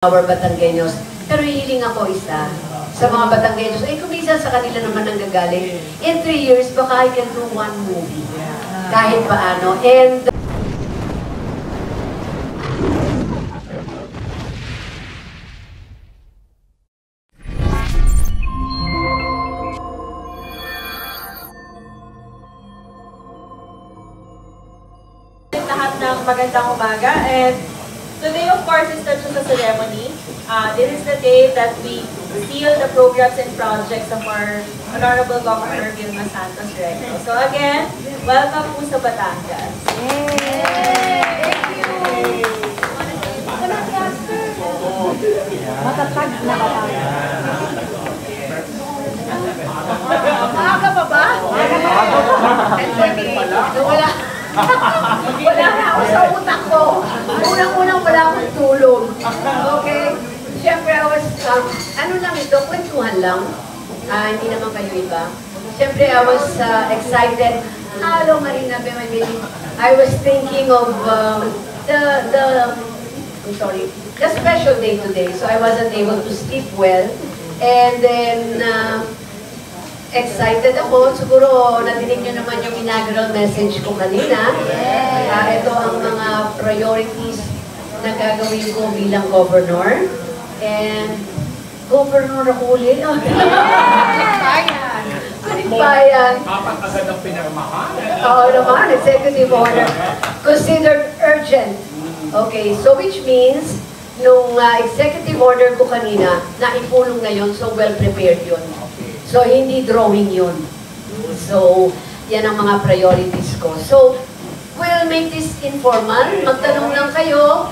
our Batanggenyos. Pero hiling ako isa sa mga Batanggenyos. Ay, kung minsan sa kanila naman nanggagaling, in 3 years, baka I can do 1 movie. Kahit paano. And lahat ng magandang umaga. And today, of course, is the ceremony. This is the day that we seal the programs and projects of our Honorable Governor Vilma Santos Recto. So again, welcome po sa Batangas. Yay! Thank you! Matatag na Batangas. maaga pa ba? Wala. Wala na ako sa utak ko. Unang-unang wala akong tulog. Okay? Siyempre, I was, ano lang ito, kwentuhan lang. Hindi naman kayo iba. Siyempre, I was excited. Hello, Marina Bemay. I was thinking of I'm sorry, the special day today. So I wasn't able to sleep well. And then, excited ako. Siguro, nadinig nyo naman yung inaugural message ko kanina. Ito ang mga priorities na gagawin ko bilang governor. And, governor ako ulit. Bayan. Apat agad ang pinirmahan. Oo naman, executive order. Considered urgent. Okay, so which means, nung executive order ko kanina, naipulong na yun, so well prepared yun. So, hindi drawing yun. So, yan ang mga priorities ko. So, we'll make this informal. Magtanong lang kayo.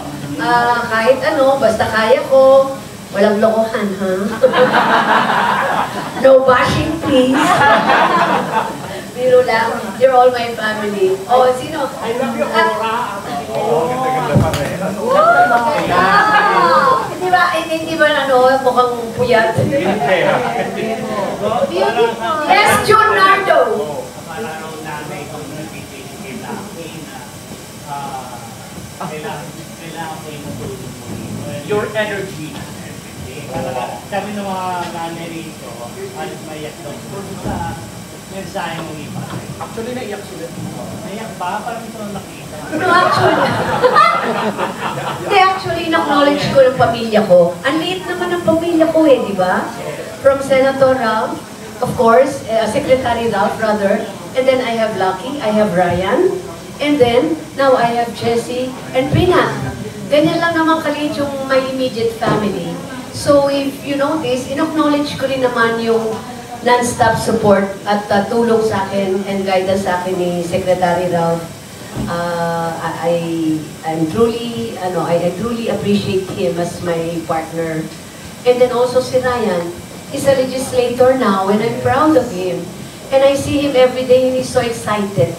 Kahit ano, basta kaya ko. Walang lokohan, ha? No bashing, please. Biro lang. You're all my family. Oh, sino? I love you, Aura. Ganda-ganda pa rin. Hindi ba ano, mukhang puyat? Yes, John Nardo. Your energy. Kami ng mga nanay rito, alis maiyak daw. Sa mensahe mong iba. Actually, naiyak sila. Naiyak ba? Parang ito ang nakita. No, actually, in-acknowledge ko ng pamilya ko. Ang liit naman ng pamilya ko di ba? From Senator Ralph, of course, Secretary Ralph, rather, and then I have Lucky, I have Ryan, and then, now I have Jessie and Pina. Ganyan lang naman kaliit yung my immediate family. So, if you notice, in-acknowledge ko rin naman yung non-stop support at tulong sa akin and guidance sa akin ni Secretary Ralph. I truly appreciate him as my partner. And then also si Ryan is a legislator now and I'm proud of him. And I see him every day and he's so excited.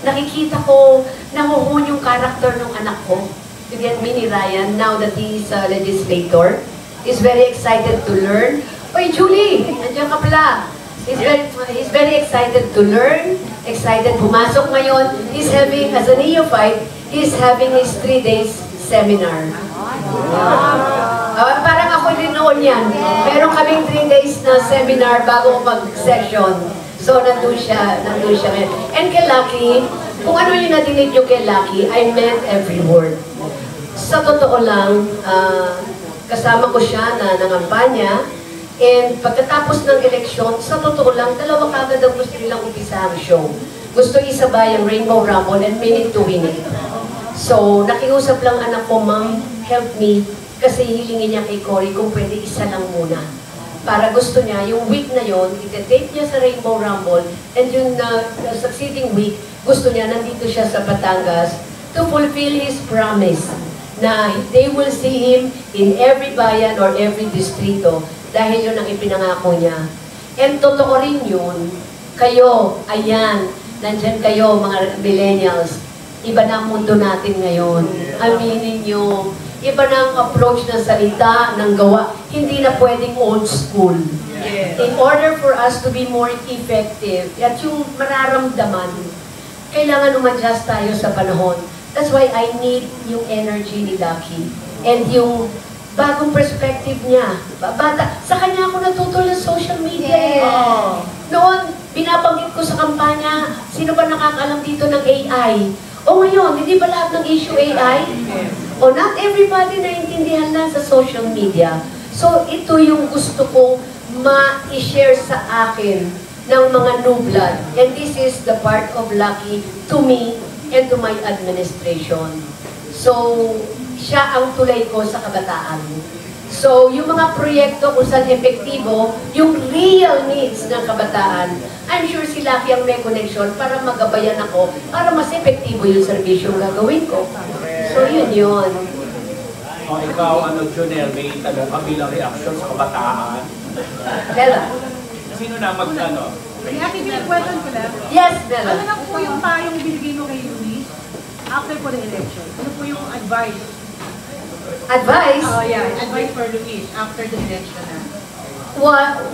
Nakikita ko, nahuhun yung character ng anak ko. You get me, ni Ryan, now that he's a legislator. He's very excited to learn. Oy, Julie! Nandiyan ka pala. He's very excited to learn, excited pumasok ngayon. He's having, as a neophyte, he's having his 3 days seminar. Parang ako din noon yan. Meron kaming 3 days na seminar bago mag-session. So, nandun siya ngayon. And kay Lucky, kung ano yung nadinig nyo kay Lucky, I meant every word. Sa totoo lang, kasama ko siya na nangampanya. And pagkatapos ng eleksyon, sa totoo lang, dalawa kagad ang gusto nilang umpisa ang show. Gusto isabay ang Rainbow Rumble and Minute to Win It. So, nakiusap lang anak ko, Ma'am, help me. Kasi hilingin niya kay Cory kung pwede isa lang muna. Para gusto niya, yung week na yon, iti-tape niya sa Rainbow Rumble, and yung succeeding week, gusto niya, nandito siya sa Batangas to fulfill his promise na they will see him in every bayan or every distrito. Dahil yun ang ipinangako niya. And totoo rin yun. Kayo, ayan, nandyan kayo mga millennials. Iba na ang mundo natin ngayon. Aminin nyo. Iba na ang approach ng salita, ng gawa. Hindi na pwedeng old school. In order for us to be more effective, at yung mararamdaman, kailangan umadjust tayo sa panahon. That's why I need yung energy ni Lucky. And yung bagong perspective niya. Bata, sa kanya ako natutol ng social media. Noon, binabanggit ko sa kampanya, sino ba nakakaalam dito ng AI? O ngayon, hindi ba lahat ng issue AI? O not everybody naiintindihan na sa social media. So, ito yung gusto kong ma-share sa akin ng mga new blood. And this is the part of Lucky to me and to my administration. So, siya ang tulay ko sa kabataan. So, yung mga proyekto kung saan epektibo, yung real needs ng kabataan, I'm sure si Lucky ang may connection para magabayan ako, para mas epektibo yung servisyo gagawin ko. So, yun. O ikaw, Junel, may tanong ka bilang reaction sa kabataan. Bella. Sino na mag-ano? May aking question ko lang. Yes, Bella. Ano na po yung payong binigay mo kay Luis after po the election? Ano po yung advice? Advice? Oh yeah, advice for Luis after the election na.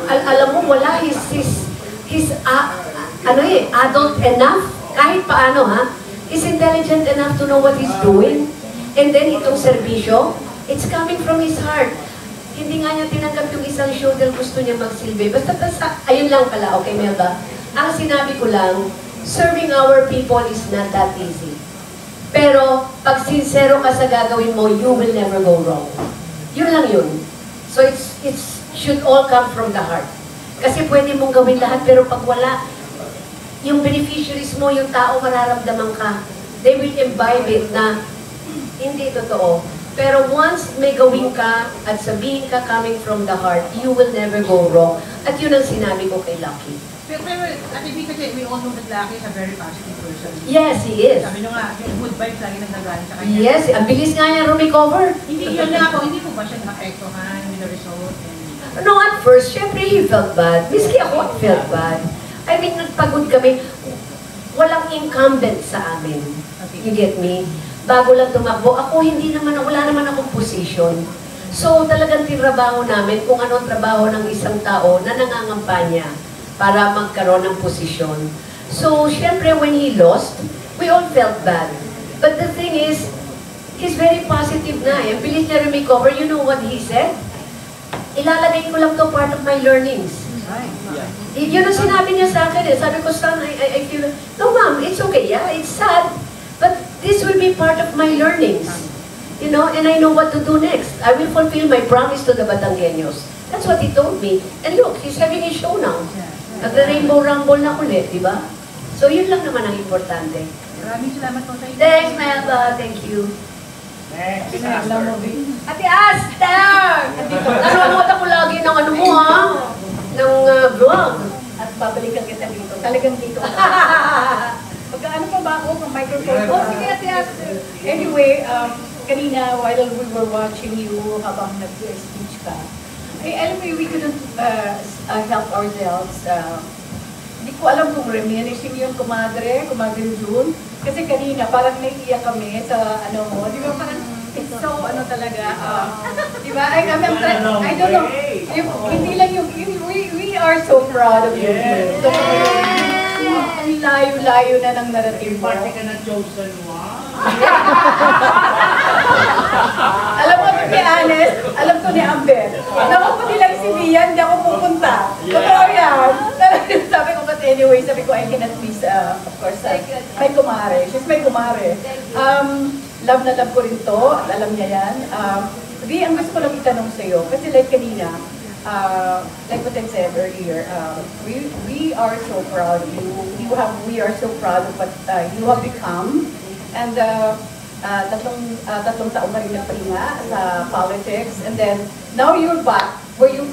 Alam mo, wala. He's adult enough, kahit paano he's intelligent enough to know what he's doing. And then itong serbisyo, it's coming from his heart. Hindi nga niya tinanggap yung isang show dahil gusto niya magsilbi. Basta, ayun lang pala, okay, Melba? Ang sinabi ko lang, serving our people is not that easy. Pero, pag sincero ka sa gagawin mo, you will never go wrong. Yun lang yun. So, it should all come from the heart. Kasi pwede mong gawin lahat, pero pag wala, yung beneficiaries mo, yung tao, mararamdaman ka. They will imbibe it na hindi totoo. Pero once may gawin ka at sabihin ka coming from the heart, you will never go wrong. At yun ang sinabi ko kay Lucky. Pero Ate B, kasi we all know that Lucky is a very positive person. Yes, he is. Sabi nyo nga, yung good vibes lagi nagdagaling sa kanya. Yes, ang bilis nga niya recover. Hindi yun na ako, hindi po ba siya na-apektuhan with the result? No, at first, syempre he felt bad. Miski ako, I felt bad. I mean, nagpagod kami. Walang incumbent sa amin. You get me? Bago lang tumakbo. Ako, wala naman akong position. So, talagang tinrabaho namin kung anong trabaho ng isang tao na nangangampanya para magkaroon ng posisyon. So, syempre, when he lost, we all felt bad. But the thing is, he's very positive na. Ang bilis niya recover. You know what he said? Ilalagay ko lang to part of my learnings. Yun ang sinabi niya sa akin. Sabi ko, son, I feel, no ma'am, it's okay, yeah, it's sad. But this will be part of my learnings. You know, and I know what to do next. I will fulfill my promise to the Batangueños. That's what he told me. And look, he's having a show now. Nag-rainbow rumble na ulit, di ba? So yun lang naman ang importante. Maraming salamat po sa inyo. Thanks, Melba. Thank you. Next. Ate Aster! Nanonood ako lagi ng ano mo, ng vlog. At babalikan kita dito. Talagang dito. Magkaano pa ba ako ng microphone? Oh, sige, Ate Aster. Anyway, kanina while we were watching you habang nag-speech ka, alam mo, we couldn't help ourselves. Hindi ko alam kung reminiscing yung kumadre June. Kasi kanina parang naiiyak kami sa ano mo. Di ba parang it's so ano talaga. Di ba? I don't know. Hindi lang yung, we are so proud of you. So, ang layo-layo na ng narrative mo. Party ka na chosen one. Alam mo, to be honest, alam ko ni Amber. Alam ko pati lang si Mia, hindi ako pupunta. Totoo yan. Sabi ko, but anyway, sabi ko, I cannot miss, of course, may kumare. She's my kumare. Love na love ko rin to. Alam niya yan. Di, ang gusto ko lang itanong sa'yo, kasi like kanina, like what I said earlier, we are so proud of you. We are so proud of what you have become. And tatlong taong ka rin nagpahinga sa politics. And then, now you're back where you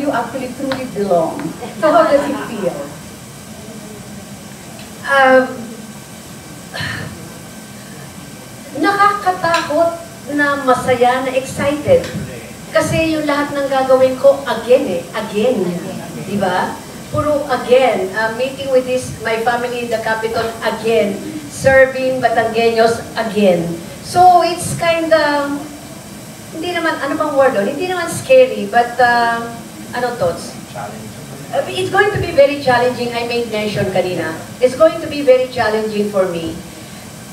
actually truly belong. So how does it feel? Nakakatakot na masaya, na excited. Kasi yung lahat ng gagawin ko, again. Di ba? Puro again. Meeting with my family in the capital, again. Serving Batangueños, again. So, it's kinda, hindi naman, ano bang word doon? Hindi naman scary, but, ano thoughts? It's going to be very challenging. I made mention kanina. It's going to be very challenging for me.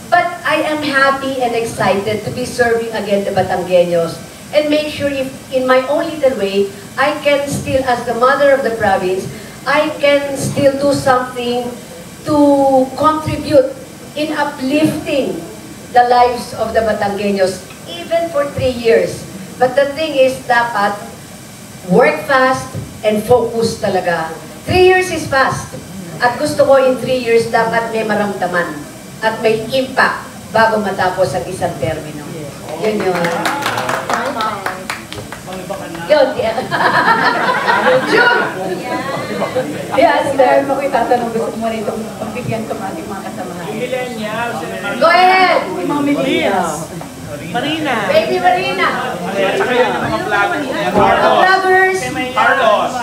But I am happy and excited to be serving again the Batangueños. and make sure if in my own little way, I can still, as the mother of the province, I can still do something to contribute in uplifting the lives of the Batangueños, even for 3 years. But the thing is, dapat work fast and focus talaga. 3 years is fast. At gusto ko in 3 years dapat may maramdaman at may impact bago matapos ang isang termino. Yun yun. Yun, yeah. June! Yes, dahil mo ko itatanong, gusto ko muna itong pagbigyan ko ng ating mga kasamahan. Millennials. Go ahead! Yung mga millennials. Marina. Baby Marina! At saka yung mga vlog. Vloggers! Carlos.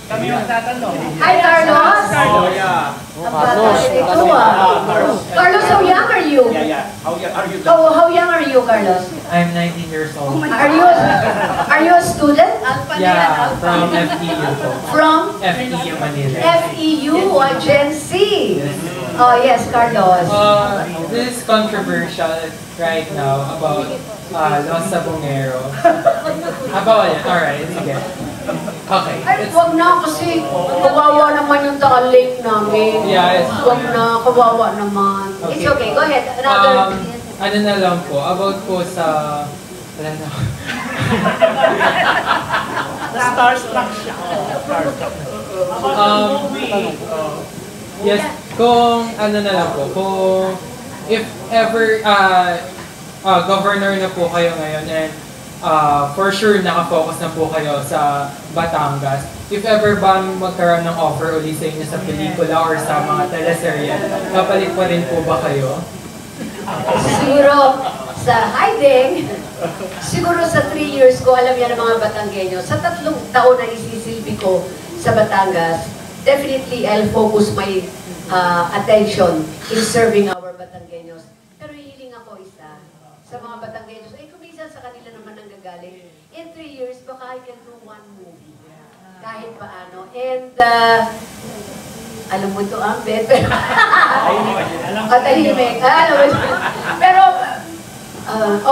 Kami magtatanong. Hi, Carlos! Oh, yeah. Ito Carlos, how young are you? Yeah. How young are you? How young are you, Carlos? I'm 19 years old. Are you a student? Yeah, from FEU po. From FEU Manila. FEU, a Gen Z. Oh yes, Carlos. This is controversial right now about Los Sabongero. About it, alright, sige. Okay. Ay, wag na kasi kawawa naman yung Taal Lake namin. Yeah, Wag na, kawawa naman. It's okay, go ahead. Another. Ano na lang po, about po sa... Wala na. Starstruck siya. Yes, kung ano na lang po, kung if ever governor na po kayo ngayon and for sure nakafocus na po kayo sa Batangas, if ever ba magkaroon ng offer ulit sa inyo sa pelikula or sa mga teleserye, kapalit pa rin po ba kayo? Siguro sa hiding, siguro sa 3 years ko, alam yan ng mga Batanggenyo, sa 3 taon na isisilbi ko sa Batangas, definitely I'll focus my attention in serving our Batanggenyos. Pero hihiling ako isa sa mga Batanggenyos, kung minsan sa kanila naman nanggagaling, in 3 years, baka I can do 1 movie. Kahit paano. And, alam mo ito, Ambet, pero... Tahimik. Pero,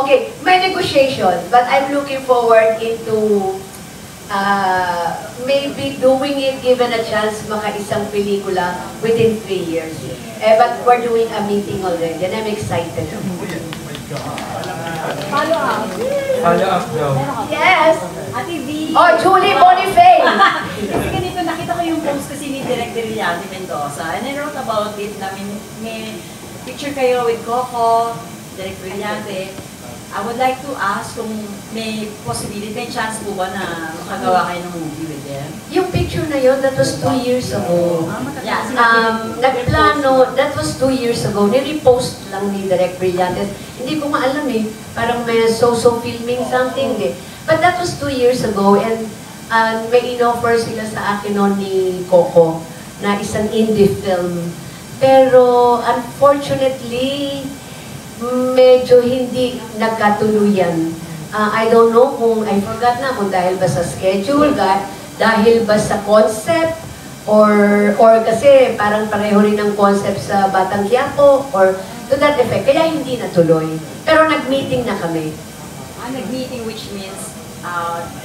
okay, may negotiation, but I'm looking forward into maybe doing it, given a chance, makaisang pelikula within 3 years. But we're doing a meeting already, and I'm excited. Follow up. Follow up daw. Yes! Ate V. Oh, Julie Boniface! Kasi ganito, nakita ko yung post kasi ni Direk Brillante Mendoza and I wrote about it na may picture kayo with Coco, Direk Brillante. I would like to ask kung may possibility, may chance po ba na makagawa kayo ng movie with them? Yung picture na yun, that was 2 years ago. Yeah, Nagplano, that was 2 years ago. Nirepost lang ni Direk Brillantes. Hindi ko maalam eh. Parang may so-so filming something eh. But that was 2 years ago and may in-offer sila sa akin noon ni Coco na isang indie film. Pero unfortunately, medyo hindi nagkatuluyan. I don't know kung, I forgot na kung dahil ba sa schedule, dahil ba sa concept, or kasi parang pareho rin ang concept sa Batang Quiapo, or to that effect. Kaya hindi natuloy. Pero nag-meeting na kami. Nag-meeting which means,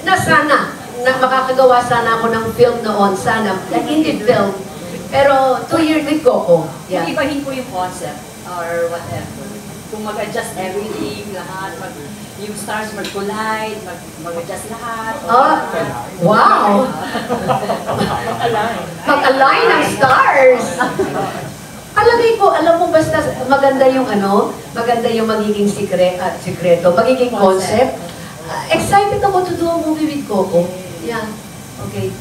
Na sana, na makakagawa sana ako ng film noon, sana, an indie film. Pero 2 years with Coco. Yeah. ibahin po yung concept or whatever. Kung mag-adjust everything, lahat, yung stars mag-collide, mag-adjust lahat. Oh, wow! Mag-align ang stars! Palagay ko, alam mo basta maganda yung maganda yung magiging sikreto, magiging concept. Excited ako to do a movie with Coco. Yeah, okay.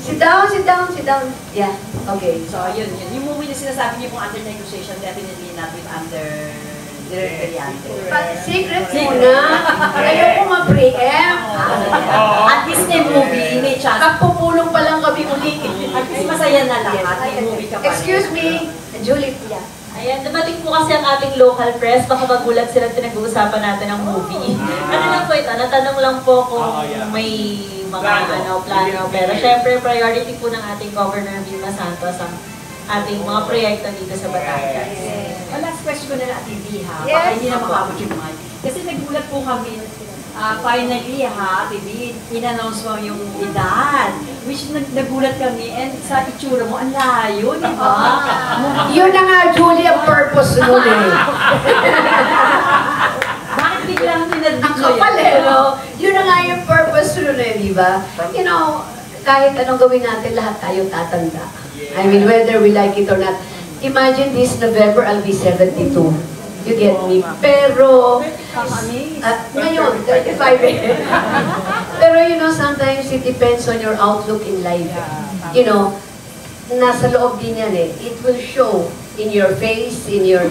Sit down. Yeah, okay. So, yun. Yung movie na sinasabi niyo kung under negotiation, definitely not with under Direk Brillante. But secret muna. Ayoko ma-preempt. At least may movie, may chance. Pagpupulong pa lang kami uli. At least masaya na lahat. May movie ka pa. Excuse me, Julie. Yeah. Ayan, dumating po kasi ang ating local press, baka magulat sila pinag-uusapan natin ang movie. Ano lang po ito, natanong lang po kung may mga plano. Pero syempre, priority po ng ating Governor Vilma Santos ang ating mga proyekto dito sa Batangas. Last question ko na lang, TV ha. Yes. Baka hindi na makabot yung mic. Kasi nagulat po kami, finally ha, TV, in-announce mo yung edad. Which nagulat kami, and sa itsura mo, ang layo, di ba? Yun na nga, Julie, ang purpose nun eh. Bakit biglang tinadid Ang mo kapal eh, no? Yun na nga yung purpose nun eh, di ba? You know, kahit anong gawin natin, lahat tayo tatanda. I mean, whether we like it or not. Imagine this November, I'll be 72. You get me? Pero, ngayon, 35 eh. Pero you know, sometimes it depends on your outlook in life. You know, nasa loob din yan eh. It will show in your face, in your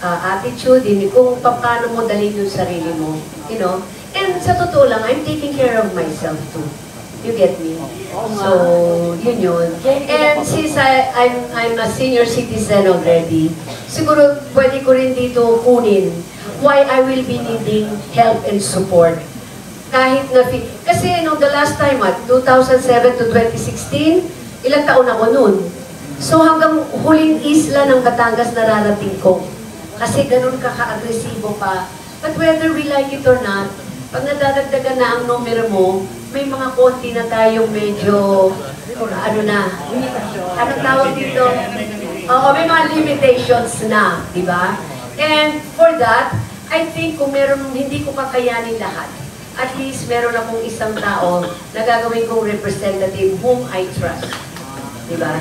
attitude, kung paano mo dalhin yung sarili mo. You know? And sa totoo lang, I'm taking care of myself too. You get me? So, yun. And since I'm a senior citizen already, siguro pwede ko rin dito kunin why I will be needing help and support. Kahit na, kasi no, the last time, 2007 to 2016, ilang taon ako nun. So hanggang huling isla ng Batangas nararating ko. Kasi ganun ka-agresibo pa. But whether we like it or not, pag nadadagdagan na ang numero mo, may mga konti na tayong medyo, ano na, anong tawag dito? Oo, may mga limitations na, di ba? And for that, I think kung meron, hindi ko kakayanin lahat, at least meron akong isang tao na gagawin kong representative whom I trust. Di ba?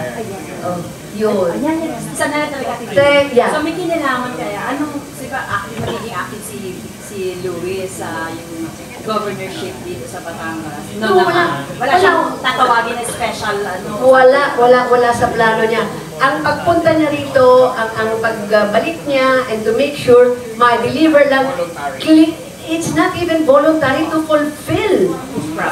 Oh, yun. Sana talaga Yeah. So may kinalaman kaya, anong, di ba, magiging active si Luis sa yung governorship dito sa Batangas? No, wala siyang tatawagin na special, ano? Wala sa plano niya. Ang pagpunta niya rito, ang pagbalik niya, and to make sure ma-deliver lang, it's not even voluntary to fulfill.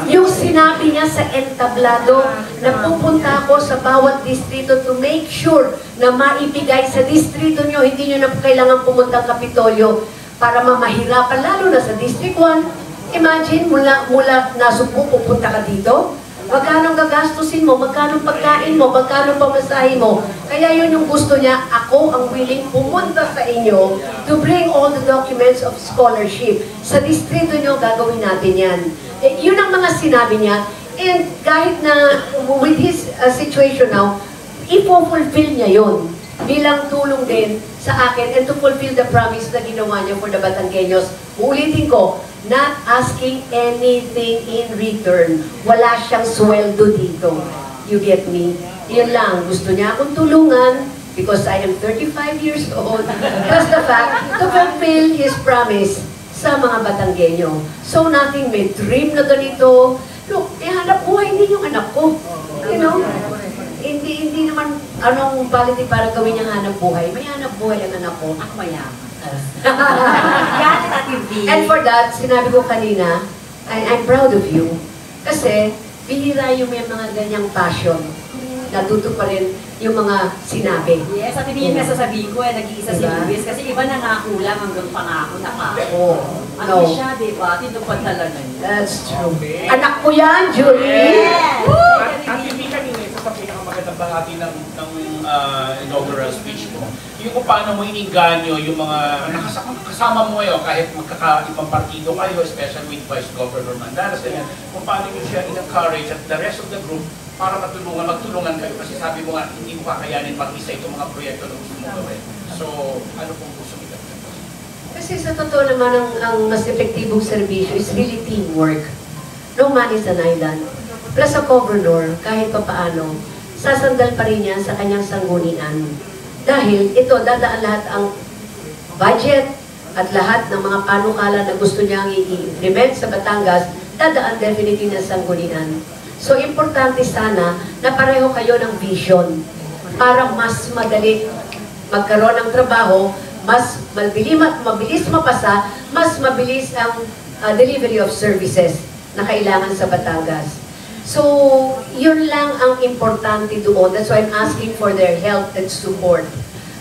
Yung sinabi niya sa entablado na pupunta ako sa bawat distrito to make sure na maibigay sa distrito niyo, hindi niyo na kailangan pumunta ang Kapitolyo para mamahirapan, lalo na sa District 1. Imagine, mula Nasugbu, pupunta ka dito. Magkano gagastusin mo, magkano pagkain mo, magkano pamasahe mo. Kaya yun yung gusto niya, ako ang willing pumunta sa inyo to bring all the documents of scholarship. Sa distrito niyo, gagawin natin yan. Yun ang mga sinabi niya. And kahit na with his situation now, ipofulfill niya yun bilang tulong din sa akin and to fulfill the promise na ginawa niya for the Batangueños. Ulitin ko, not asking anything in return. Wala siyang sweldo dito. You get me? Yun lang. Gusto niya akong tulungan because I am 35 years old. Plus the fact to fulfill his promise sa mga Batangueño. So nothing, may dream na ganito. Look, hanap buhay din yung anak ko. You know? Hindi naman anong quality para gawin niyang hanap buhay. May hanap buhay ang anak ko. Ako mayaman. And for that, sinabi ko kanina, I'm proud of you. Kasi, bihira yung may mga ganyang passion. Natuto pa rin yung mga sinabi. Yes, at hindi nga sasabihin ko, nag-iisa si Luis. Kasi iba nangako lang hanggang pangako na pa. Ano siya, diba? Tinupad talaga niya. That's true. Anak ko yan, Julie! At hindi kanina, isa sa pinakamagandang bahagi ng inaugural speech mo, yung kung paano mo iniganyo yung mga kasama mo ngayon, kahit magkakaibang partido kayo, especially with Vice Governor Mandalas, kung paano nyo siya in-encourage at the rest of the group para magtulungan kayo. Kasi sabi mo nga, hindi mo kakayanin mag-isa itong mga proyekto na gusto mo gawin. So, ano pong gusto mo gawin? Kasi sa totoo naman, ang mas epektibong serbisyo is really teamwork. No man is an island. Plus sa governor, kahit pa paano, sasandal pa rin yan sa kanyang sanggunian. Dahil ito, dadaan lahat ang budget at lahat ng mga panukala na gusto niyang i-implement sa Batangas, dadaan definitely ng sanggunian. So, importante sana na pareho kayo ng vision para mas madali magkaroon ng trabaho, mas mabilis mapasa, mas mabilis ang delivery of services na kailangan sa Batangas. So, yun lang ang importante doon. That's why I'm asking for their help and support.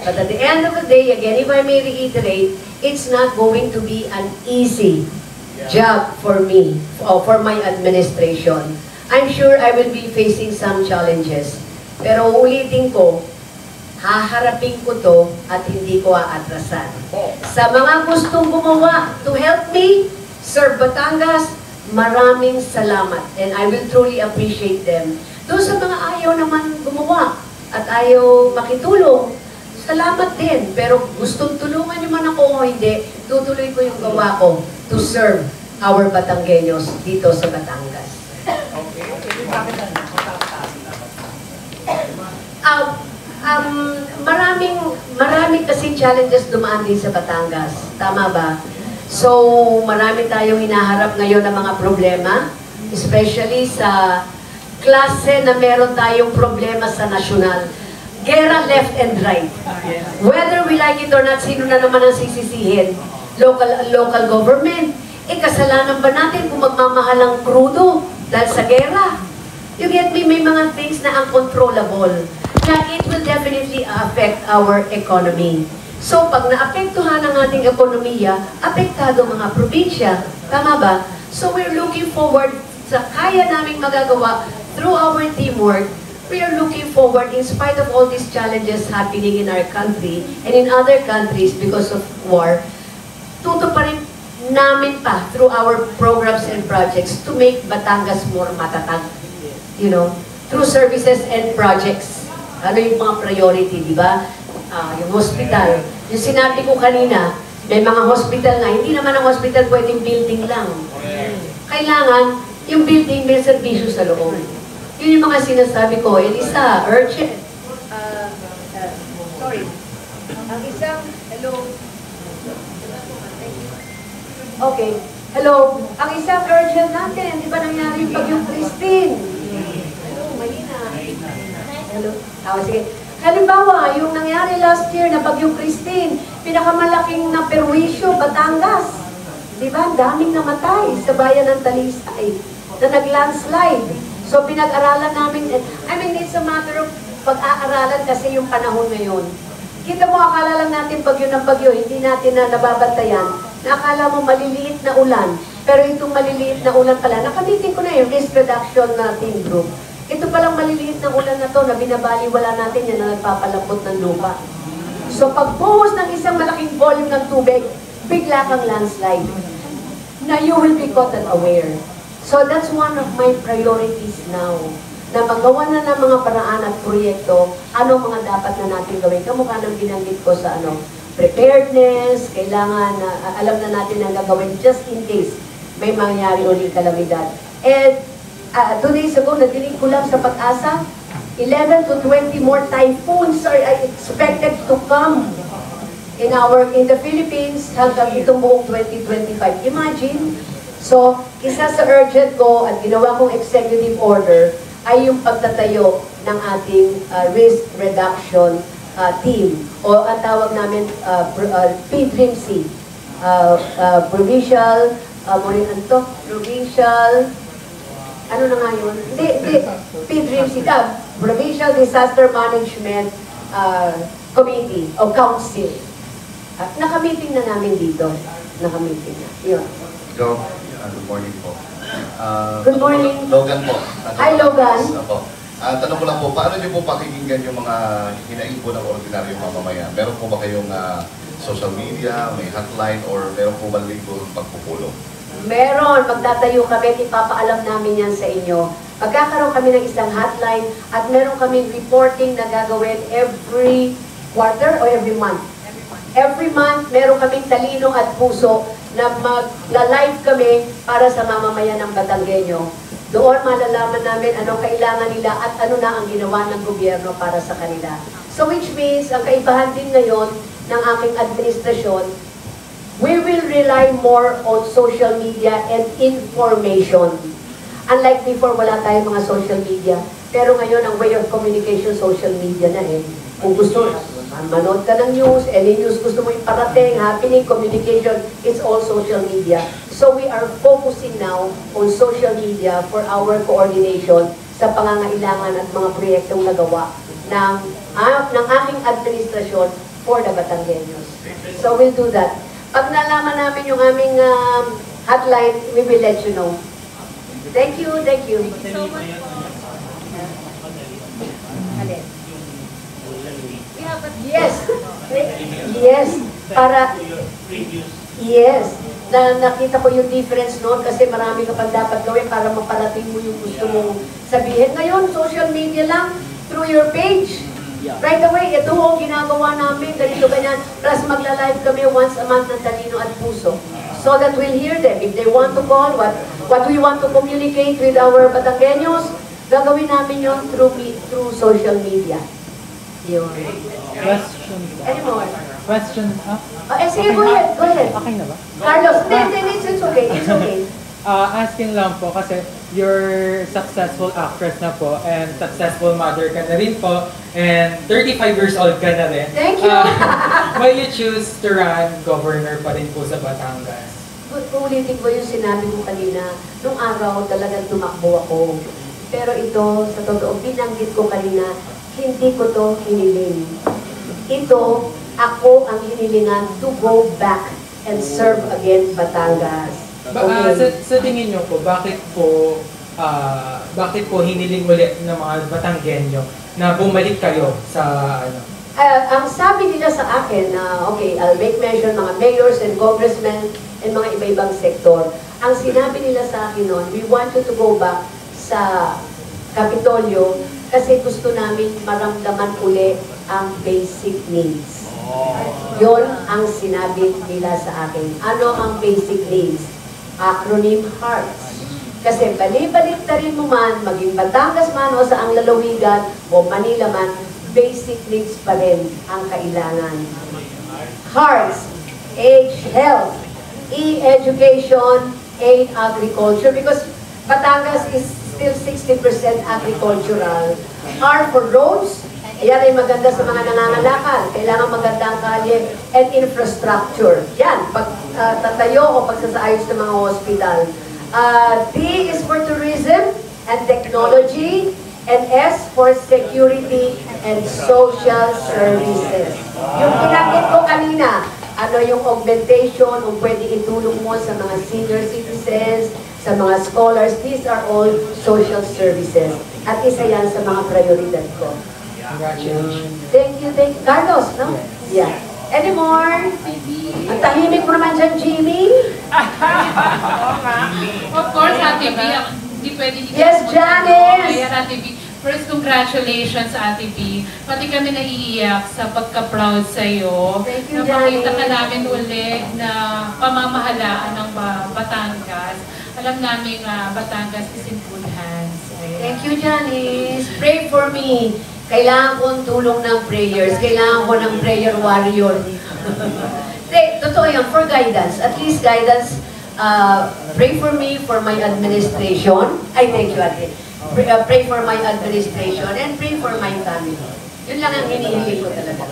But at the end of the day, again, if I may reiterate, it's not going to be an easy job for me, or for my administration. I'm sure I will be facing some challenges. Pero ulitin ko, haharapin ko to at hindi ko aatrasan. Sa mga gustong gumawa to help me serve Batangas, maraming salamat. And I will truly appreciate them. Doon sa mga ayaw naman gumawa at ayaw makitulong, salamat din. Pero gustong tulungan nyo man ako o hindi, tutuloy ko yung gawa ko to serve our Batanggenyos dito sa Batangas. Maraming kasi challenges dumaan din sa Batangas. Tama ba? So, marami tayong hinaharap ngayon ng mga problema, especially sa klase na meron tayong problema sa nasyonal. Gera left and right. Whether we like it or not, sino na naman ang sisisihin? Local government. Kasalanan ba natin kung magmamahal ang krudo dahil sa gera? You get me? May mga things na uncontrollable. Kaya it will definitely affect our economy. So, pag naapektuhan ang ating ekonomiya, apektado mga probinsya. Tama ba? So, we're looking forward sa kaya naming magagawa through our teamwork. We are looking forward, in spite of all these challenges happening in our country and in other countries because of war, tutuparin namin pa through our programs and projects to make Batangas more matatag. You know, through services and projects. Ano yung mga priority, di ba? Yung hospital. Yung sinabi ko kanina, may mga hospital na, hindi naman ang hospital pwedeng building lang. Kailangan, yung building may servisyo sa loob. Yun yung mga sinasabi ko, Elisa, urgent. Sorry. Ang isang, hello. Okay. Hello. Ang isang urgent natin, di ba nangyari yung Bagyong Christine? Hello, mahina. Hello. Sige. Halimbawa, yung nangyari last year na Bagyong Christine, pinakamalaking na perwisyo, Batangas. Di ba? Daming namatay sa bayan ng Talisay na nag-landslide. So, pinag-aralan namin, I mean, it's a matter of pag-aaralan kasi yung panahon ngayon. Kita mo, akala lang natin bagyo ng bagyo, hindi natin na nababantayan. Nakala mo maliliit na ulan, pero itong maliliit na ulan pala, nakamitin ko na yung risk reduction na team group. Ito palang maliliit na ulan na to na binabaliwala natin yan na nagpapalambot ng lupa. So, pagbuhos ng isang malaking volume ng tubig, bigla kang landslide na you will be caught unaware. So that's one of my priorities now. Na magawa na ng mga paraan at proyekto, ano mga dapat na natin gawin. Kamukha ng binanggit ko sa preparedness, kailangan na alam na natin ang gagawin just in case may mangyari ulit kalamidad. And 2 days ago, nadinig ko lang sa Pag-asa, 11 to 20 more typhoons are expected to come in the Philippines hanggang itong buong 2025. Imagine. So, isa sa urgent ko at ginawa kong executive order ay yung pagtatayo ng ating risk reduction team o ang tawag namin PDRIMC, provincial, provincial, ano na nga yun? PDRIMC, Provincial Disaster Management Committee o Council. Nakamiting na namin dito. Nakamiting na. Yun. Good morning po. Good morning. Logan po. Hi, Logan. Tanong ko lang po, paano niyo po pakikinggan yung mga hinaimpo ng ordinaryong mamamayan? Meron po ba kayong social media, may hotline, or meron po ba libreng pagpupulong? Meron. Magtatayo kami, ipapaalam namin yan sa inyo. Magkakaroon kami ng isang hotline at meron kami reporting na gagawin every quarter or every month. Every month, meron kaming talino at puso na mag-live kami para sa mamamayan ng Batanggenyo. Doon malalaman namin anong kailangan nila at ano na ang ginawa ng gobyerno para sa kanila. So which means, ang kaibahan din ngayon ng aking administrasyon, we will rely more on social media and information. Unlike before, wala tayong mga social media. Pero ngayon, ang way of communication, social media na eh. Kung gusto, manood ka ng news, any news gusto mo iparating, happening, communication, it's all social media. So we are focusing now on social media for our coordination sa pangangailangan at mga proyektong nagawa ng aking administrasyon for the Batanggenyos. So we'll do that. Pag nalaman namin yung aming hotline, we will let you know. Thank you, thank you. Thank you so much. Alin? Yeah, but Yes. Yes. Para, yes. Nakita ko yung difference noon kasi marami ka pang dapat gawin para maparating mo yung gusto mong sabihin. Ngayon, social media lang, through your page. Right away, ito ang ginagawa namin, ganito, ganyan. Plus, magla-live kami once a month ng Talino at Puso. So that we'll hear them. If they want to call, what we want to communicate with our Batangueños, gagawin namin yun through social media. Yun. Questions. Any more? Questions up? Sige, go ahead, go ahead. Okay na ba? Carlos, it's okay, it's okay. Asking lang po kasi you're successful actress na po and successful mother ka na rin po and 35 years old ka na rin. Thank you. Why you choose to run governor pa rin po sa Batangas? Ulitin ko yung sinabi ko kanina, nung araw talagang tumakbo ako. Pero ito, sa totoo, binanggit ko kanina, hindi ko to hiniling. Ito, ako ang hinilingan to go back and serve again Batangas. Sa tingin niyo po, bakit po hiniling ulit ng mga Batanggenyo na bumalik kayo sa ano? Ang sabi nila sa akin na, okay, I'll make mention mga mayors and congressmen and mga iba-ibang sektor. Ang sinabi nila sa akin noon, we want you to go back sa Kapitolyo kasi gusto namin maramdaman uli ang basic needs. Yon ang sinabi nila sa akin. Ano ang basic needs? Acronym HEARTS. Kasi bali-balik na rin mo man, maging Batangas man o sa ang lalawigan o Manila man, basic needs pa rin ang kailangan. HEARTS, H, health, E, education, A, agriculture, because Batangas is still 60% agricultural. R for roads, yan ay maganda sa mga nangangalakal. Kailangan magandang kalye and infrastructure. Yan, pagtatayo o pagsasaayos ng mga hospital. T is for tourism and technology. And S for security and social services. Yung pinakit ko kanina, ano yung augmentation, kung pwede itulong mo sa mga senior citizens, sa mga scholars, these are all social services. At isa yan sa mga prioridad ko. Congratulations. Thank you. Carlos, no? Yeah. Any more? Ang tahimik mo naman dyan, Jimmy. Of course, Ate B, hindi pwede hindi. Yes, Janice! Ayan, Ate B. First, congratulations, Ate B. Pati kami naiiyak sa pagka-proud sa'yo. Thank you, Napakita ka Janice. namin uli na pamamahalaan ng Batangas. Alam namin Batangas is in good hands. Ayan. Thank you, Janice. Pray for me. Kailangan kong tulong ng prayers. Kailangan ko ng prayer warrior. Totoo yun, for guidance. At least guidance. Pray for me, for my administration. Ay, thank you, Ate. Pray for my administration and pray for my family. Yun lang ang hinihiling ko talaga.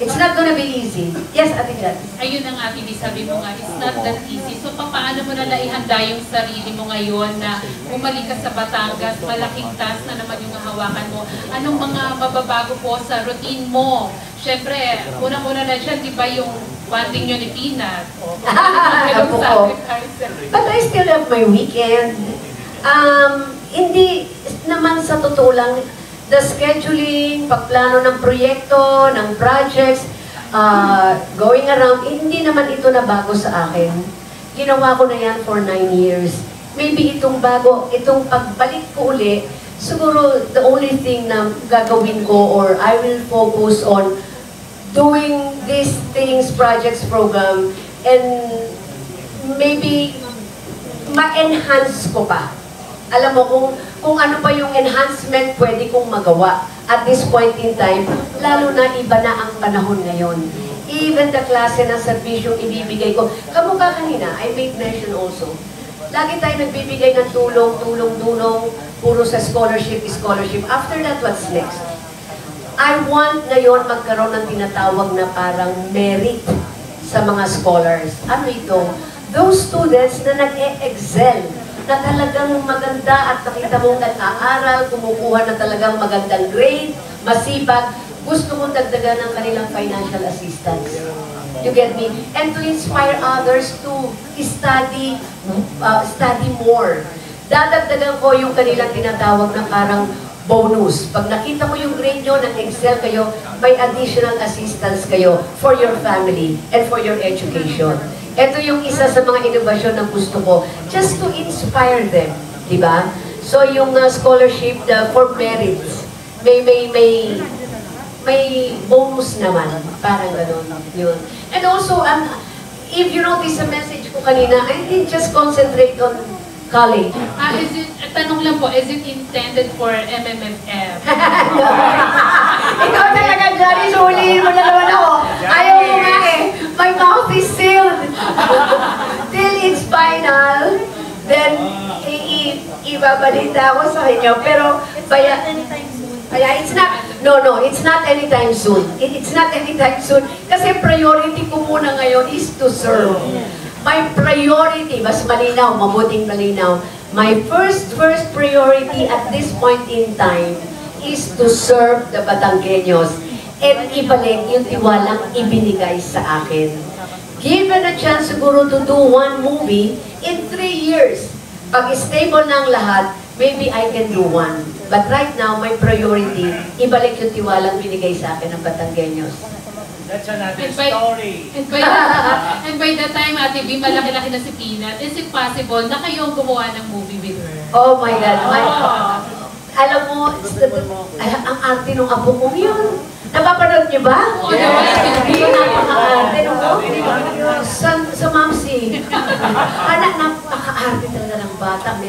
It's not gonna be easy. Yes, Ate Jan. Ayun ang Ate B, sabi mo nga, it's not that easy. So, paano mo na ihanda yung sarili mo ngayon na bumalik ka sa Batangas, malaking task na naman yung hawakan mo. Anong mga mababago po sa routine mo? Siyempre, unang-una na dyan, di ba yung bonding nyo ni Peanut? Apo ko. But I still have my weekend. Hindi naman sa totoo lang, the scheduling, pagplano ng proyekto, ng projects, going around, hindi naman ito na bago sa akin. Ginawa ko na yan for 9 years. Maybe itong pagbalik ko uli, siguro the only thing na gagawin ko or I will focus on doing these things, projects, program, and maybe ma-enhance ko pa. Alam mo, kung ano pa yung enhancement pwede kong magawa at this point in time, lalo na iba na ang panahon ngayon. Even the klase ng serbisyong ibibigay ko. Kamukha kanina, I made mention also. Lagi tayo nagbibigay ng tulong, puro sa scholarship. After that, what's next? I want ngayon magkaroon ng tinatawag na parang merit sa mga scholars. Ano ito? Those students na nag-e-excel, na talagang maganda at nakita mong nag-aaral, kumukuha na talagang magandang grade, masipag, gusto mong dagdagan ng kanilang financial assistance. You get me? And to inspire others to study more. Dadagdagan ko yung kanilang tinatawag na parang bonus. Pag nakita mo yung grade nyo, nag-excel kayo, may additional assistance kayo for your family and for your education. Ito yung isa sa mga inobasyon na gusto ko, just to inspire them, di ba? So yung scholarship for merits, may bonus naman, parang gano'n, yun. And also, if you notice sa message ko kanina, I didn't just concentrate on college. Tanong lang po, is it intended for MMFF? Ikaw talaga, Johnny, sulihin mo na naman ako. Ayaw mo nga eh. My mouth is sealed. Till it's final, then ibabalita ako sa inyo. Pero, it's not anytime soon. It's not anytime soon. Kasi priority ko muna ngayon is to serve. My priority, mas malinaw, mabuting malinaw, my first priority at this point in time is to serve the Batanggenyos and ibalik yung tiwalang ibinigay sa akin. Given a chance siguro to do one movie in 3 years, pag stable na ang lahat, maybe I can do one. But right now, my priority, ibalik yung tiwalang binigay sa akin ng Batanggenyos. That's another story. And by the time, Ate B, malaki-laki na si Peanut, is it possible na kayo gumawa ng movie with her? Oh my God. Alam mo, ang arte ng apo ko yun. Napapanood niyo ba? Oo, napaka-arte nung sa Mamsi. Napaka-arte talaga ng bata.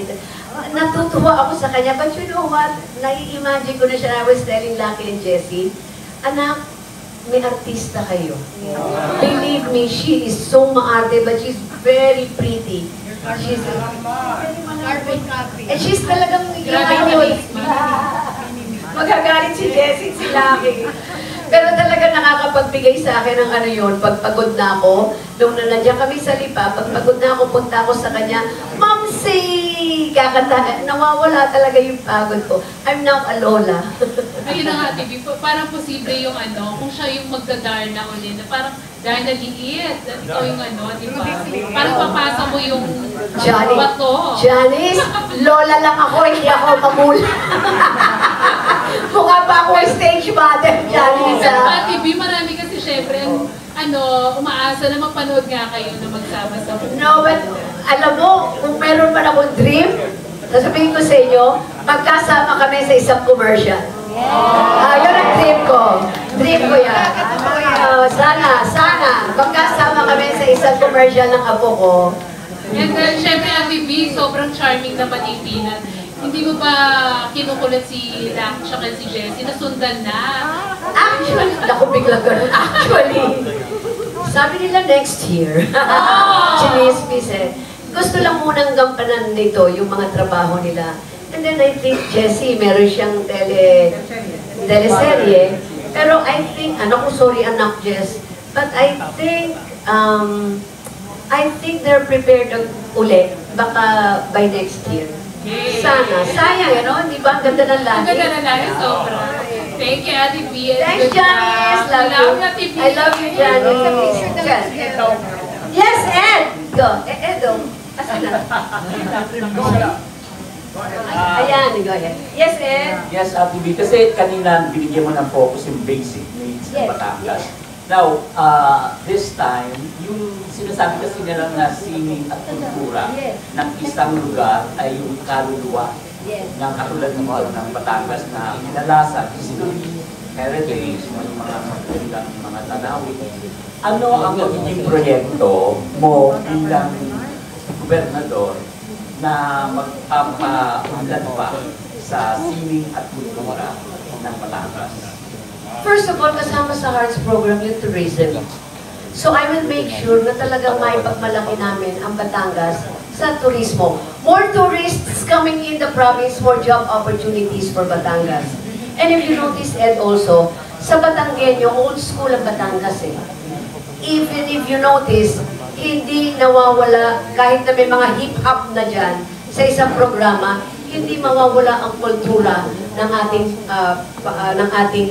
Natutuwa ako sa kanya. But you know what? Nai-imagine ko na siya. I was telling Lucky and Jessie, anak, may artista kayo. Believe me, she is so maarte, but she's very pretty. She's and she's talagang magagalit si Jessie, si Lucky. Pero talaga nakakapagbigay sa akin ng ano yun, pag pagod na ako, nung nandiyan kami sa Lipa, pag pagod na ako, punta ako sa kanya, Mamsi! Kakanta, nawawala talaga yung pagod ko. I'm now a lola. Ayun na nga, TV, parang posible yung kung siya yung magda-Darna ulit, na parang Darna liit, ikaw yung di ba? Parang papasa mo yung bato. Janice, lola lang ako, hindi ako mamula. Mukha pa ako stage mother, Janice. Sa TV, marami kasi syempre, umaasa na mapanood nga kayo na magsama sa No, but alam mo, kung meron man akong dream, sasabihin ko sa inyo, magkasama kami sa isang commercial. Yun ang dream ko. Dream ko yan. Sana, magkasama kami sa isang commercial ng apo ko. And then, syempre, Ate B, sobrang charming naman yung Peanut. Hindi mo ba kinukulit si Lucky siya si Jessie? Nasundan na. Actually, ako biglang ganun. Actually, sabi nila next year. Chinismis eh. Gusto lang munang gampanan nito yung mga trabaho nila. And then I think Jessie, meron siyang teleserye. Pero I think, sorry anak Jess, but I think they're prepared ulit. Baka by next year. Sana. Sayang, Di ba? Ang ganda ng lagi. Ang ganda ng lagi, sobra. Thank you, Ate B. Thanks, Janice. Love you. Ate B. I love you, Janice. Yes, Ed. Go. Edo. Asan na? Ayan, go ahead. Yes, Ed. Yes, Ate B. Kasi kanina binigyan mo ng focus yung basic needs ng Batangas. Now, this time, yung sinasabi kasi nila na sining at kultura ng isang lugar ay yung kaluluwa ng katulad ng Batangas na inalasan, history, heritage, mga magandang mga tanawin. Ano ang magiging proyekto mo bilang gobernador na magpapaunlad pa sa sining at kultura ng Batangas? First of all, kasama sa Hearts program yung tourism. So I will make sure na talagang may pagmalaki namin ang Batangas sa turismo. More tourists coming in the province, more job opportunities for Batangas. And if you notice, Ed, also, sa Batanggenyo, old school ang Batangas eh. Even if you notice, hindi nawawala, kahit na may mga hip-hop na dyan, sa isang programa, hindi mawawala ang kultura ng ating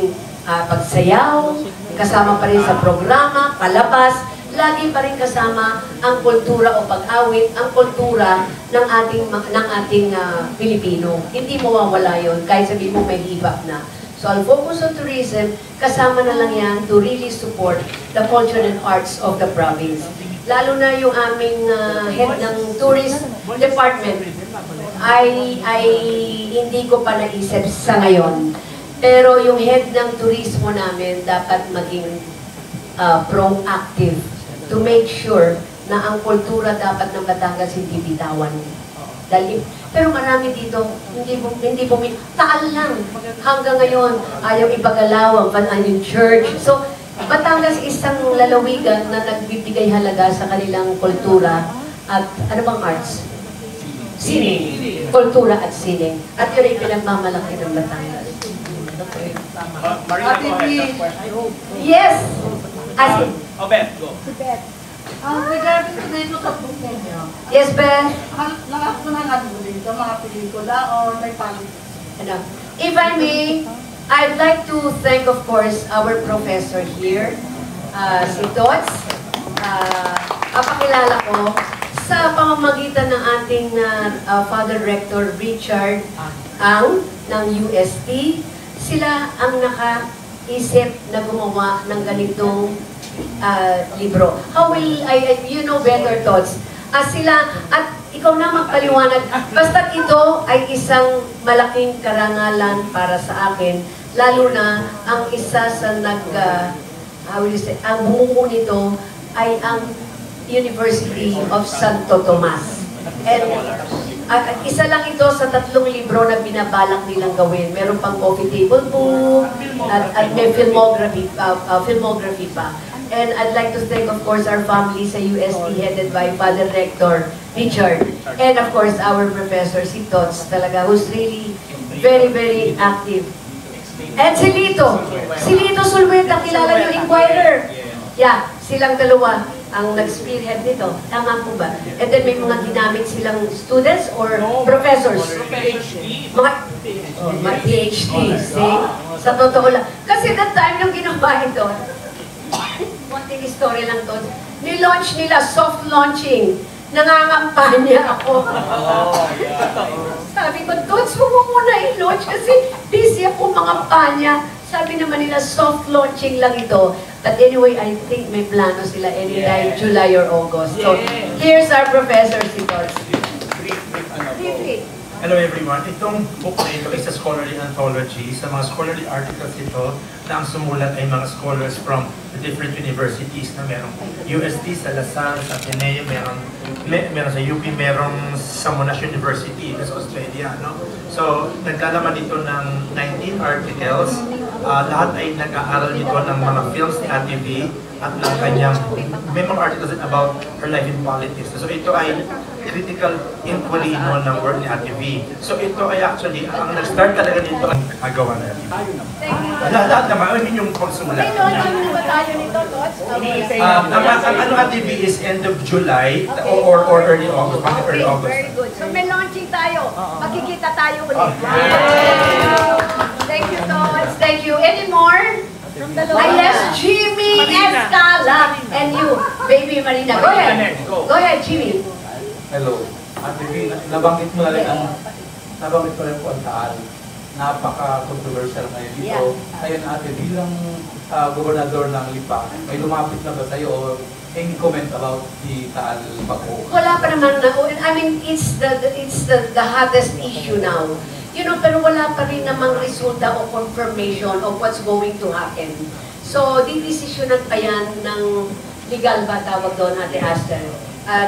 pagsayaw, kasama pa rin sa programa, palabas, lagi pa rin kasama ang kultura o pag-awit, ang kultura ng ating Pilipino. Hindi mawawala yon kahit sabihin mo may hibak na. So I'll focus on tourism, kasama na lang yan to really support the culture and arts of the province. Lalo na yung aming head ng tourist department ay hindi ko pa naisip sa ngayon. Pero yung head ng turismo namin dapat maging proactive to make sure na ang kultura dapat ng Batangas hindi bitawan. Pero marami dito, hindi Taal lang. Hanggang ngayon, ayaw ipagalaw ang church. So, Batangas isang lalawigan na nagbibigay halaga sa kanilang kultura at ano bang arts? Sining. Kultura at sining. At yun ay pinagmamalaki ng Batangas. Marina, go ahead. Yes! As in, Beth, go. Regarding to dito sa book ninyo, yes, Beth? nakasunan dito mga pelikula or may politics? If I may, I'd like to thank, of course, our professor here, si Tots. Papakilala ko sa pamamagitan ng ating Father Rector Richard Ang ng UST. Sila ang nakaisip na gumawa ng ganitong libro. How will you know better, Tots? Sila, at ikaw na magpaliwanag, basta ito ay isang malaking karangalan para sa akin, lalo na ang isa sa ang bumuo nito ay ang University of Santo Tomas. And isa lang ito sa 3 libro na binabalak nilang gawin. Meron pang coffee table book, at may filmography pa. And I'd like to thank, of course, our family sa UST headed by Father Rector Richard. And, of course, our professor, si Tots, talaga, who's really very, very active. And si Lito Sulweta, kilala niyo, Inquirer. Yeah, silang dalawa ang nag-spearhead nito. Tama po ba? And then may mga ginamit silang students or professors. Mga PhD. See? Sa totoo lang. Kasi that time nung ginawa ito, konting story lang to, nilaunch nila, soft launching. Nangangampanya ako. Sabi ko, Tots, huwag mo muna i-launch kasi busy ako mga panya. Sabi naman nila, soft launching lang ito. But anyway, I think may plano sila anytime, July or August. So, here's our professor, si Tots. Hello everyone. Itong book na ito is a scholarly anthology. Sa mga scholarly articles ito, na ang sumulat ay mga scholars from the different universities na merong UST, sa Lasal, sa Ateneo, meron sa UP, merong sa Monash University, sa Australia. No? So, naglalaman ito ng 19 articles. Lahat ay nag-aaral nito ng mga films ni Ate V at ng kanyang, may mga articles about her life in politics. So, ito ay critical inquiry mo ng work ni Ate V. So ito ay actually, ang nag-start talaga nito ang agawa na Ate V. Lahat naman, I mean yung pagsumulat. May launching ba tayo nito, Tots? Ang Ate V is end of July or early August. Okay, very good. So may launching tayo. Makikita tayo ulit. Thank you, Tots. Thank you. Any more? Yes, Jimmy Escala. And you, baby Marina. Go ahead. Go ahead, Jimmy. Hello. Ate V, nabanggit mo na rin nabanggit ko rin po ang Taal. Napaka-controversial ngayon dito. Ngayon Ate, bilang gobernador ng Lipa, may lumapit na ba sa'yo o any comment about the Taal Baco? Wala pa naman na. I mean, it's the hottest issue now. You know, pero wala pa rin namang resulta o confirmation of what's going to happen. So, didesisyonan pa yan ng legal ba tawag doon, Ate Aster?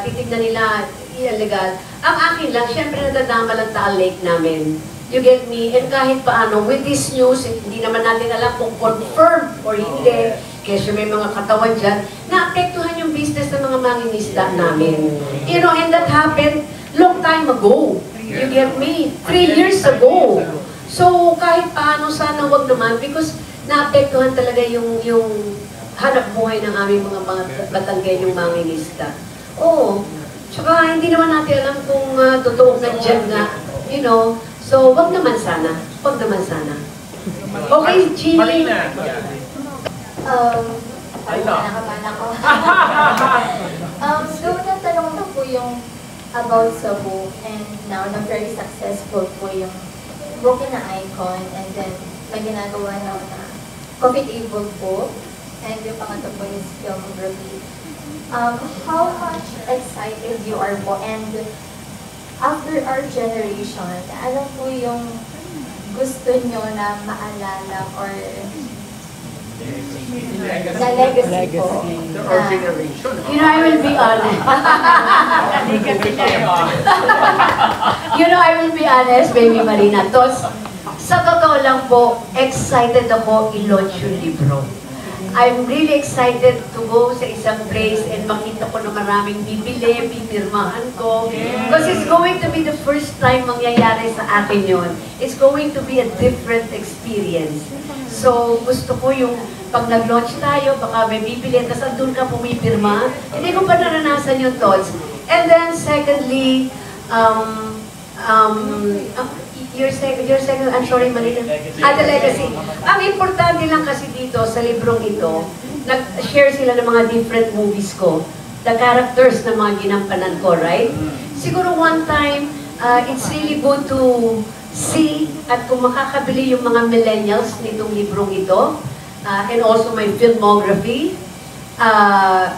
Titignan nila, illegal. Ang akin lang, syempre nadadama lang Taal Lake namin. You get me? And kahit paano, with this news, hindi naman natin alam kung confirmed or hindi, kasi may mga katawan dyan, naapektuhan yung business ng mga mangingisda namin. You know, and that happened long time ago. You get me? 3 years ago. So, kahit paano, sana wag naman, because naapektuhan talaga yung hanap buhay ng aming mga Batanggenyong mangingisda. Oo. Tsaka hindi naman natin alam kung totoong nandyan nga. You know, so wag naman sana. Wag naman sana. Okay, Jeannie. Nakabahan ako. So, natanong na po yung about sa book, and now na very successful po yung book na Icon, and then may ginagawa na coffee table po, and yung pangatlo po is filmography. How much excited you are po, and after our generation, ano po yung gusto nyo na maalala or na legacy po? You know, I will be honest. You know, I will be honest, baby Marina. Tos, sa totoo lang po, excited ako i-launch yung libro. I'm really excited to go sa isang place and makita ko na maraming bibili, pipirmahan ko. Because it's going to be the first time mangyayari sa akin yun. It's going to be a different experience. So, gusto ko yung pag nag-launch tayo, baka may bibili, tapos andun ka pumipirma. Hindi ko pa naranasan yung thoughts. And then, secondly, your second, I'm sorry, Marina. The legacy. Ang importante lang kasi dito sa librong ito, nag-share sila ng mga different movies ko. The characters na mga ginampanan ko, right? Siguro one time, it's really good to see at kung makakabili yung mga millennials nitong librong ito, and also my filmography.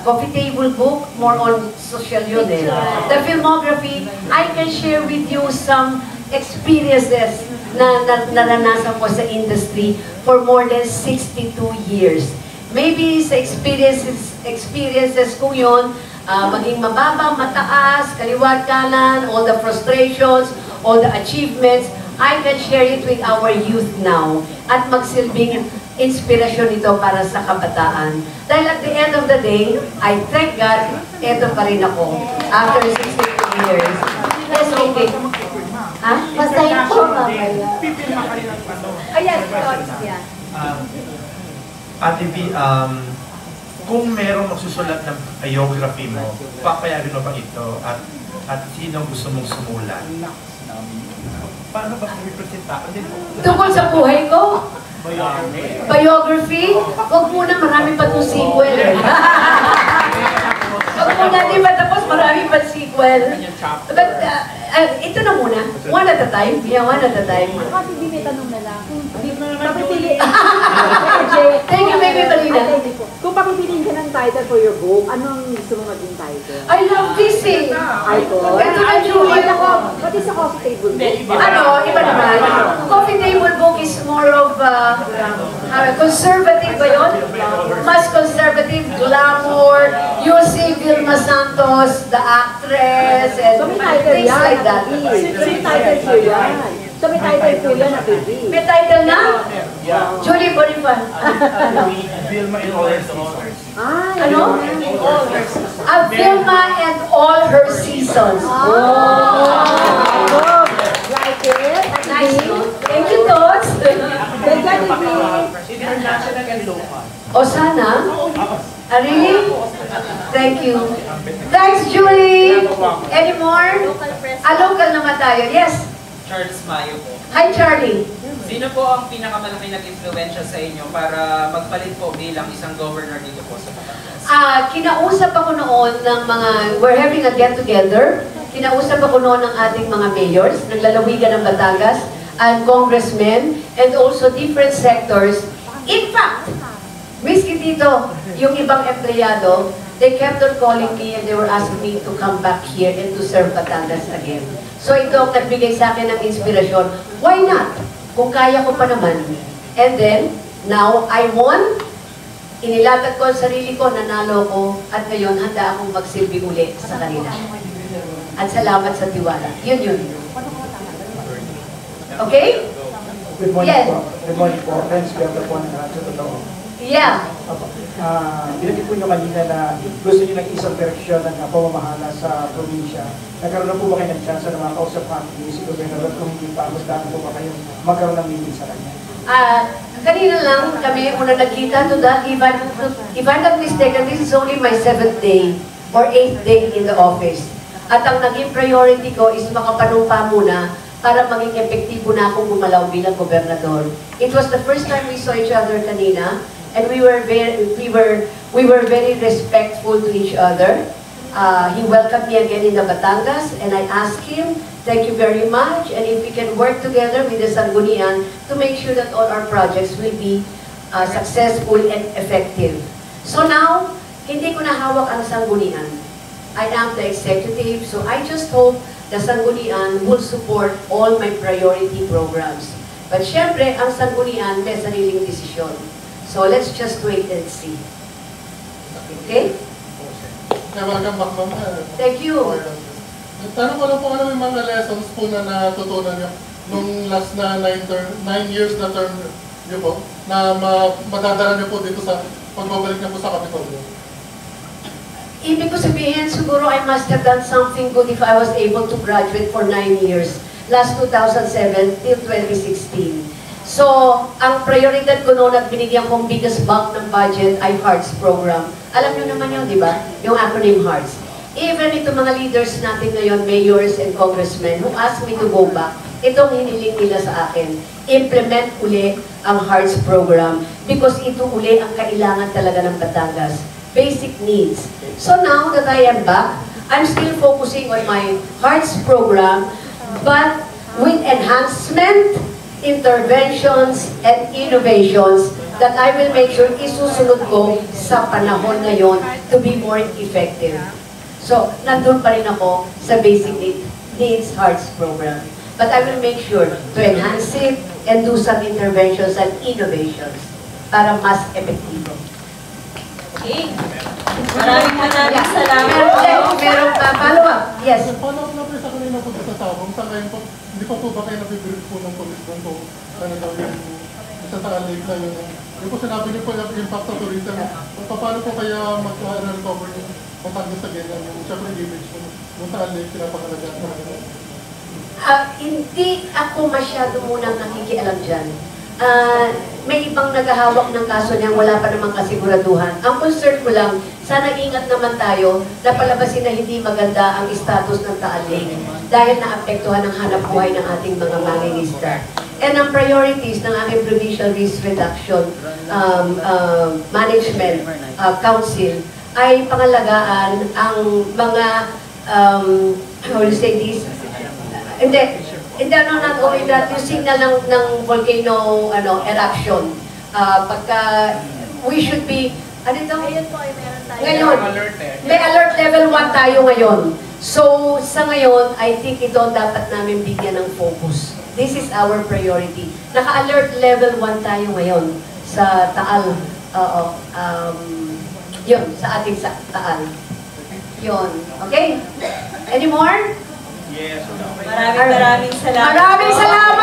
Coffee table book, more on social yun eh. The filmography, I can share with you some experiences na naranasan ko sa industry for more than 62 years. Maybe sa experiences ko yun, maging mababa, mataas, kaliwat kanan, all the frustrations, all the achievements, I can share it with our youth now at magsilbing inspirasyon ito para sa kabataan. Dahil at the end of the day, I thank God, eto pa rin ako after 62 years. Yes, okay. Ha? Basahin po mamaya. Yes, yeah. Ate B, kung merong magsusulat ng biography mo, papayagan mo ba ito at sino gusto mong sumulat? Paano ba i-presenta? Tungkol sa buhay ko? Biography? Huwag muna, marami pa itong sequel. Huwag muna, di ba tapos marami pa sequel. But, ito na muna. One at a time. Yeah, one at a time. Kasi di may tanong na lang. Thank you, baby Marina. Kung papipiliin ka ng title for your book, anong gusto mo maging title? I love this eh. Icon? Ito na, Julie. What is a coffee table book? Ano, iba naman. Coffee table book is more of conservative ba yun? Mas conservative, glamour. You see Vilma Santos, the actress, and things like that. So may title po yan. So may title po yan na baby. May title na? Julie Bonifan. Vilma in all her seasons. Ano? Vilma and all her seasons. Like it? Nice. Thank you, Tots. International and local. O sana? Really? Thank you. Thanks, Julie. Any more? Local naman tayo. Yes? Charles Mayo po. Hi, Charlie. Sino po ang pinakamalaki nag-influensya sa inyo para magpalit po bilang isang governor dito po sa Batangas? Kinausap ako noon ng mga, we're having a get-together. Kinausap ako noon ng ating mga mayors, naglalawigan ng Batangas, and congressmen, and also different sectors. In fact, miski dito, yung ibang empleyado, they kept on calling me and they were asking me to come back here and to serve Batangas again. So ito ang nagbigay sa akin ng inspirasyon. Why not? Kung kaya ko pa naman. And then, now I won. Inilatag ko ang sarili ko, nanalo ko, at ngayon handa akong magsilbi ulit sa kanila. At salamat sa tiwala. Yun. Okay? Good morning Yes. po. Good morning po. Friends, ganda po ng sa totoo. Yeah. Binigay po nyo kanina na gusto nyo ng isang direksyon ng pamamahala sa probinsya. Nagkaroon na po ba kayo ng chance na makausap natin si Governor at kung hindi pa, gusto po ba kayo magkaroon ng meeting sa kanya? Kanina lang kami una nagkita to that, if I'm not mistaken, this is only my 7th day or 8th day in the office. At ang naging priority ko is makapanumpa muna para maging epektibo na akong gumalaw bilang gobernador. It was the first time we saw each other kanina, and we were We were very respectful to each other. He welcomed me again in the Batangas, and I asked him, thank you very much, and if we can work together with the Sangguniang to make sure that all our projects will be successful and effective. So now, hindi ko na hawak ang Sangguniang. I am the executive, so I just hope the Sangguniang will support all my priority programs. But syempre, ang Sangguniang may sariling desisyon. So let's just wait and see. Okay? Welcome back, ma'am. Thank you. Tanong ko lang po, ano yung mga lessons po na natutunan niyo nung last na 9 years na term niyo po, na madadala niyo po dito sa pagbabalik niyo po sa Kapitolyo? Ibig ko sabihin, siguro I must have done something good if I was able to graduate for 9 years. Last 2007 till 2016. So, ang prioridad ko noon at binigyan kong biggest bulk ng budget ay HEARTS program. Alam niyo naman yun, di ba? Yung acronym HEARTS. Even itong mga leaders natin ngayon, mayors and congressmen, who asked me to go back, itong hiniling nila sa akin, implement uli ang HEARTS program because ito uli ang kailangan talaga ng Batangas. Basic needs. So now that I am back, I'm still focusing on my HEARTS program, but with enhancement, interventions, and innovations that I will make sure isusunod ko sa panahon ngayon to be more effective. So, nandun pa rin ako sa basic needs HEARTS program. But I will make sure to enhance it and do some interventions and innovations para mas epektibo. Okay. Maraming salamat. Meron pa follow-up? Yes. Follow-up na po sa kanina po sa sabong. Sa ngayon po, hindi pa po ba kayo nabibirit po ng polis doon po? Ano daw yung isa sa lake na yun? Yung po sinabi niyo po yung impact sa tourism. Paano po kaya mag-recover yung Batangas sa ganyan? Yung siyempre image po. Yung sa lake, pinapakalagaan sa kanila. Hindi ako masyado munang nakikialam dyan. May ibang naghahawak ng kaso niyang wala pa namang kasiguraduhan. Ang concern ko lang, sana ingat naman tayo na palabasin na hindi maganda ang status ng Taal Lake dahil naapektuhan ang hanap buhay ng ating mga mangingisda. And ang priorities ng aking Provincial Risk Reduction Management Council ay pangalagaan ang mga, how do you say this? Hindi, not only that, yung signal ng volcano eruption. Pagka, we should be, ano ito? Ngayon, may alert level 1 tayo ngayon. So, sa ngayon, I think ito dapat namin bigyan ng focus. This is our priority. Naka-alert level 1 tayo ngayon sa Taal. Yun, sa ating Taal. Yun. Okay? Any more? Yes. Maraming salamat. Maraming salamat!